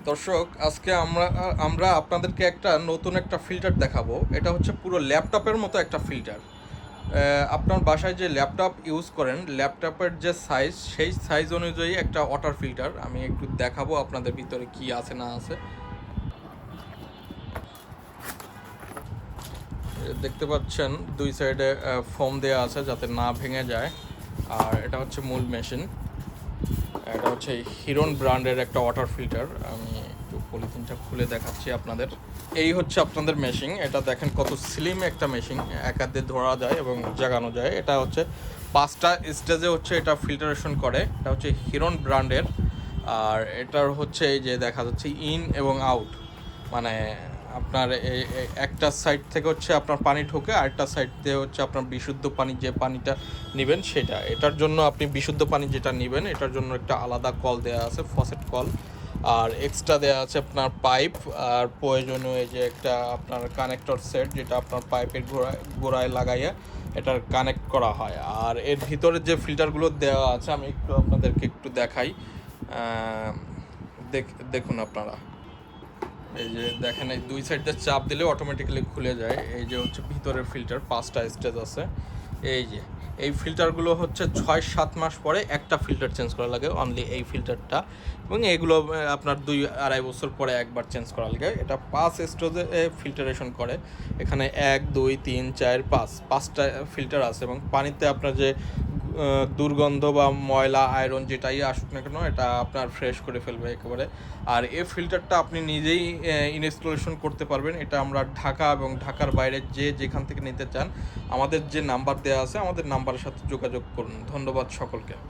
দর্শক, আজকে আমরা আপনাদেরকে নতুন একটা ফিল্টার দেখাবো। এটা হচ্ছে পুরো ল্যাপটপের মতো একটা ফিল্টার। আপনার বাসায় যে ল্যাপটপ ইউজ করেন, ল্যাপটপের যে সাইজ, সেই সাইজ অনুযায়ী একটা ওয়াটার ফিল্টার আমি একটু দেখাবো আপনাদের ভিতরে কি আছে না আছে। দেখতে পাচ্ছেন দুই সাইডে ফোম দেওয়া আছে যাতে না ভেঙে যায়। আর এটা হচ্ছে মূল মেশিন। এটা হচ্ছে হিরন ব্র্যান্ডের একটা ওয়াটার ফিল্টার। আমি একটু পলিথিনটা খুলে দেখাচ্ছি আপনাদের। এই হচ্ছে আপনাদের মেশিন। এটা দেখেন কত স্লিম একটা মেশিন, এক হাত দিয়ে ধরা যায় এবং জাগানো যায়। এটা হচ্ছে 5টা স্টেজে হচ্ছে এটা ফিল্টারেশন করে। এটা হচ্ছে হিরন ব্র্যান্ডের। আর এটার হচ্ছে এই যে দেখা যাচ্ছে ইন এবং আউট, মানে আপনার একটা সাইড থেকে হচ্ছে আপনার পানি ঢোকে, আরেকটা সাইড দিয়ে হচ্ছে আপনার বিশুদ্ধ পানি, যে পানিটা নেবেন সেটা। এটার জন্য আপনি বিশুদ্ধ পানি যেটা নেবেন এটার জন্য একটা আলাদা কল দেওয়া আছে, ফসেট কল। আর এক্সট্রা দেওয়া আছে আপনার পাইপ। আর প্রয়োজনীয় এই যে একটা আপনার কানেক্টর সেট, যেটা আপনার পাইপের গোড়ায় লাগাইয়া এটার কানেক্ট করা হয়। আর এর ভিতরে যে ফিল্টারগুলো দেওয়া আছে আমি একটু আপনাদেরকে একটু দেখাই। দেখুন আপনারা, এই যে দেখেন, এই দুই সাইড দিয়ে চাপ দিলে অটোমেটিক্যালি খুলে যায়। এই যে হচ্ছে ভিতরের ফিল্টার, 5টা স্টেজ আছে। এই যে এই ফিল্টারগুলো হচ্ছে 6-7 মাস পরে একটা ফিল্টার চেঞ্জ করা লাগে, অনলি এই ফিল্টারটা। এবং এগুলো আপনার 2-2.5 বছর পরে একবার চেঞ্জ করা লাগে। এটা 5 স্টেজে ফিল্টারেশন করে। এখানে 1, 2, 3, 4, 5 ফিল্টার আছে। এবং পানিতে আপনার যে দুর্গন্ধ বা ময়লা, আয়রন যেটাই আসুক না কেন, এটা আপনার ফ্রেশ করে ফেলবে একেবারে। আর এই ফিল্টারটা আপনি নিজেই ইনস্টলেশন করতে পারবেন। এটা আমরা ঢাকা এবং ঢাকার বাইরে যেখান থেকে নিতে চান, আমাদের যে নাম্বার দেওয়া আছে আমাদের নাম্বারের সাথে যোগাযোগ করুন। ধন্যবাদ সকলকে।